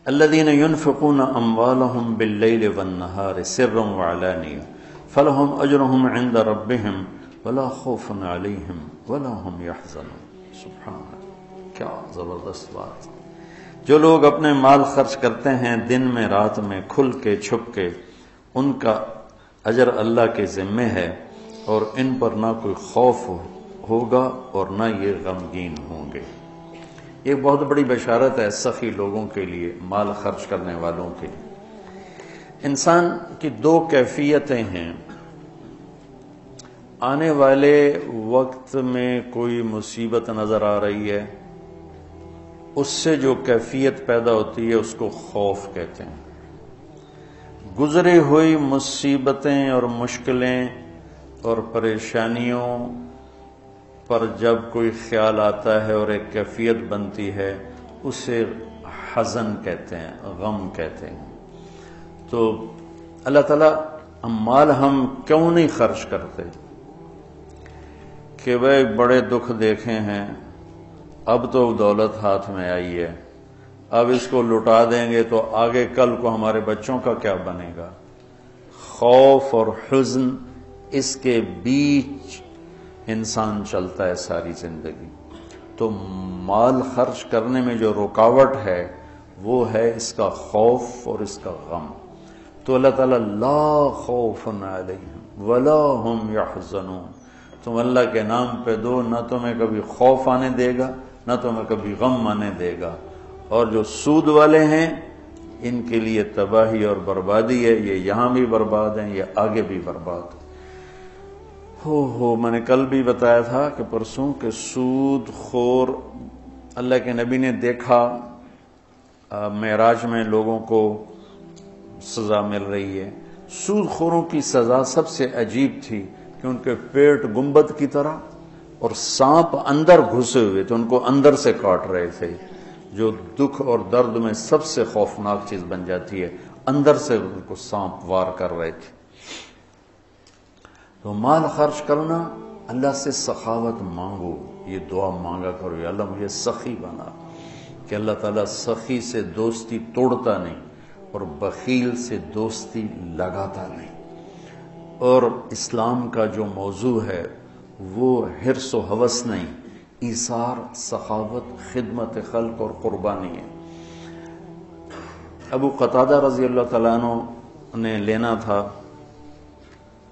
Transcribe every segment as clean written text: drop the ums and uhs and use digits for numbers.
الذين ينفقون اموالهم بالليل والنهار سرا وعلانية فلهم اجرهم عند ربهم ولا خوف عليهم ولا هم يحزنون. سبحان اللہ، کیا زبردست بات. جو لوگ اپنے مال خرچ کرتے ہیں دن میں رات میں کھل کے چھپ کے، ان کا اجر اللہ کے ذمے ہے اور ان پر نہ کوئی خوف ہوگا اور نہ یہ غمگین ہوں گے. یہ بہت بڑی بشارت ہے سخی لوگوں کے لیے، مال خرچ کرنے والوں کے لیے. انسان کی دو کیفیتیں ہیں. آنے والے وقت میں کوئی مصیبت نظر آ رہی ہے، اس سے جو کیفیت پیدا ہوتی ہے اس کو خوف کہتے ہیں. گزری ہوئی مصیبتیں اور مشکلیں اور پریشانیوں پر جب کوئی خیال آتا ہے اور ایک کیفیت بنتی ہے، اسے حزن کہتے ہیں، غم کہتے ہیں. تو اللہ تعالیٰ مال ہم کیوں نہیں خرچ کرتے کہ وہ بڑے دکھ دیکھے ہیں، اب تو دولت ہاتھ میں آئی ہے، اب اس کو لٹا دیں گے تو آگے کل کو ہمارے بچوں کا کیا بنے گا. خوف اور حزن، اس کے بیچ انسان چلتا ہے ساری زندگی. تو مال خرچ کرنے میں جو رکاوٹ ہے وہ ہے اس کا خوف اور اس کا غم. تو اللہ تعالیٰ لا خوف علیہم ولا هم یحزنون، تم اللہ کے نام پہ دو، نہ تمہیں کبھی خوف آنے دے گا نہ تمہیں کبھی غم آنے دے گا. اور جو سود والے ہیں ان کے لیے تباہی اور بربادی ہے، یہ یہاں بھی برباد ہیں، یہ آگے بھی برباد. میں نے کل بھی بتایا تھا کہ پرسوں کہ سود خور اللہ کے نبی نے دیکھا معراج میں لوگوں کو سزا مل رہی ہے. سود خوروں کی سزا سب سے عجیب تھی کہ ان کے پیٹ گنبد کی طرح اور سانپ اندر گھسے ہوئے تھے، ان کو اندر سے کاٹ رہے تھے، جو دکھ اور درد میں سب سے خوفناک چیز بن جاتی ہے، اندر سے ان کو سانپ وار کر رہے تھے. تو مال خرچ کرنا، اللہ سے سخاوت مانگو، یہ دعا مانگا کرو، یا اللہ مجھے سخی بنا. کہ اللہ تعالیٰ سخی سے دوستی توڑتا نہیں اور بخیل سے دوستی لگاتا نہیں. اور اسلام کا جو موضوع ہے وہ حرص و ہوس نہیں، ایثار، سخاوت، خدمت خلق اور قربانی ہے. ابو قتادہ رضی اللہ تعالیٰ عنہ نے لینا تھا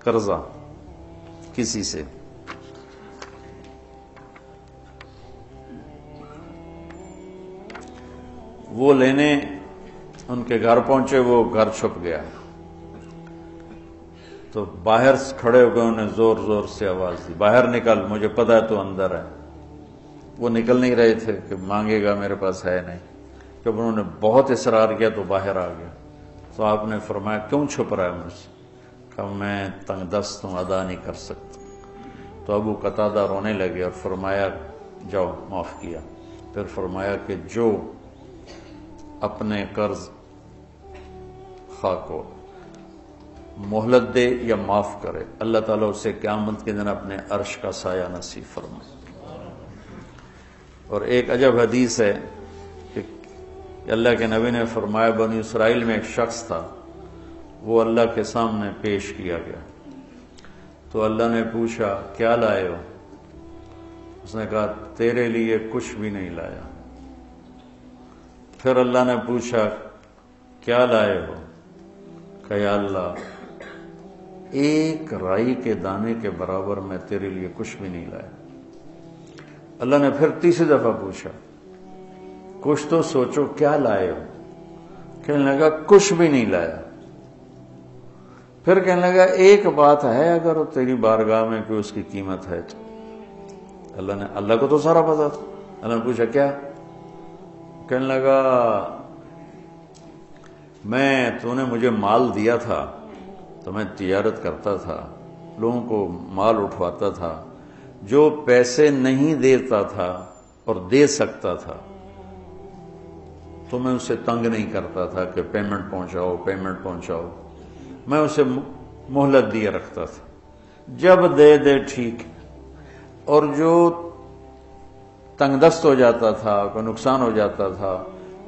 قرضہ کسی سے، وہ لینے ان کے گھر پہنچے، وہ گھر چھپ گیا. تو باہر کھڑے ہو گئے، انہیں زور زور سے آواز دی، باہر نکل، مجھے پتا ہے تو اندر ہے. وہ نکل نہیں رہے تھے کہ مانگے گا، میرے پاس ہے نہیں. جب انہوں نے بہت اصرار کیا تو باہر آ گیا. تو آپ نے فرمایا کیوں چھپ رہا ہے مجھ سے؟ کہ میں تنگ دست ہوں، ادا نہیں کر سکتا. تو ابو قتادہ رونے لگے اور فرمایا جاؤ، معاف کیا. پھر فرمایا کہ جو اپنے قرض خواہ کو مہلت دے یا معاف کرے، اللہ تعالیٰ اسے قیامت کے دن اپنے عرش کا سایہ نصیب فرمائے. اور ایک عجب حدیث ہے کہ اللہ کے نبی نے فرمایا بنی اسرائیل میں ایک شخص تھا، وہ اللہ کے سامنے پیش کیا گیا. تو اللہ نے پوچھا کیا لائے ہو؟ اس نے کہا تیرے لیے کچھ بھی نہیں لایا. پھر اللہ نے پوچھا کیا لائے ہو؟ کہ یا اللہ ایک رائی کے دانے کے برابر میں تیرے لیے کچھ بھی نہیں لایا. اللہ نے پھر تیسری دفعہ پوچھا کچھ تو سوچو کیا لائے ہو؟ کہنے لگا کچھ بھی نہیں لایا. پھر کہنے لگا ایک بات ہے، اگر وہ تیری بارگاہ میں کوئی اس کی قیمت ہے تو. اللہ کو تو سارا پتا تھا. اللہ نے پوچھا کیا؟ کہنے لگا تو نے مجھے مال دیا تھا تو میں تجارت کرتا تھا، لوگوں کو مال اٹھواتا تھا. جو پیسے نہیں دیتا تھا اور دے سکتا تھا تو میں اسے تنگ نہیں کرتا تھا کہ پیمنٹ پہنچاؤ. میں اسے مہلت دیے رکھتا تھا، جب دے ٹھیک. اور جو تنگ دست ہو جاتا تھا، کوئی نقصان ہو جاتا تھا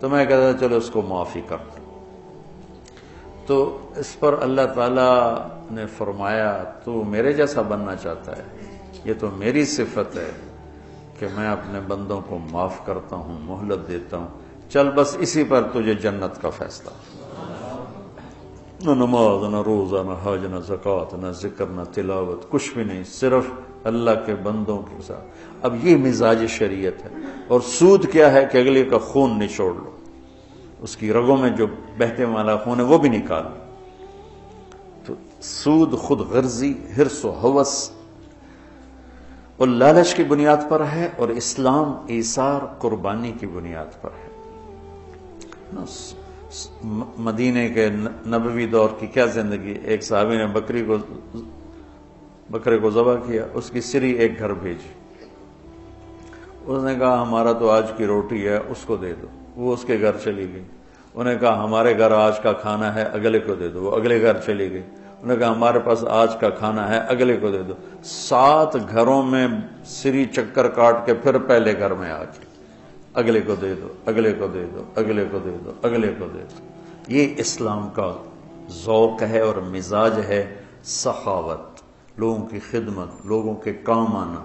تو میں کہتا تھا چلو اس کو معافی کر دو. تو اس پر اللہ تعالیٰ نے فرمایا تو میرے جیسا بننا چاہتا ہے؟ یہ تو میری صفت ہے کہ میں اپنے بندوں کو معاف کرتا ہوں، مہلت دیتا ہوں. چل بس اسی پر تجھے جنت کا فیصلہ. نہ نماز، نہ روزہ، نہ حج، نہ زکوٰۃ، نہ ذکر، نہ تلاوت، کچھ بھی نہیں، صرف اللہ کے بندوں کے ساتھ. اب یہ مزاج شریعت ہے. اور سود کیا ہے کہ اگلے کا خون نچوڑ لو، اس کی رگوں میں جو بہتے والا خون ہے وہ بھی نکال لو. تو سود خود غرضی، حرص و ہوس اور لالچ کی بنیاد پر ہے، اور اسلام ایثار، قربانی کی بنیاد پر ہے. مدینے کے نبوی دور کی کیا زندگی. ایک صحابی نے بکرے کو ذبح کیا، اس کی سری ایک گھر بھیجی. اس نے کہا ہمارا تو آج کی روٹی ہے، اس کو دے دو. وہ اس کے گھر چلی گئی. انہوں نے کہا ہمارے گھر آج کا کھانا ہے، اگلے کو دے دو. وہ اگلے گھر چلی گئی. انہوں نے کہا ہمارے پاس آج کا کھانا ہے، اگلے کو دے دو. 7 گھروں میں سری چکر کاٹ کے پھر پہلے گھر میں آ کے اگلے کو دے دو، اگلے کو دے دو، اگلے کو دے دو، اگلے کو دے دو. یہ اسلام کا ذوق ہے اور مزاج ہے. سخاوت، لوگوں کی خدمت، لوگوں کے کام آنا.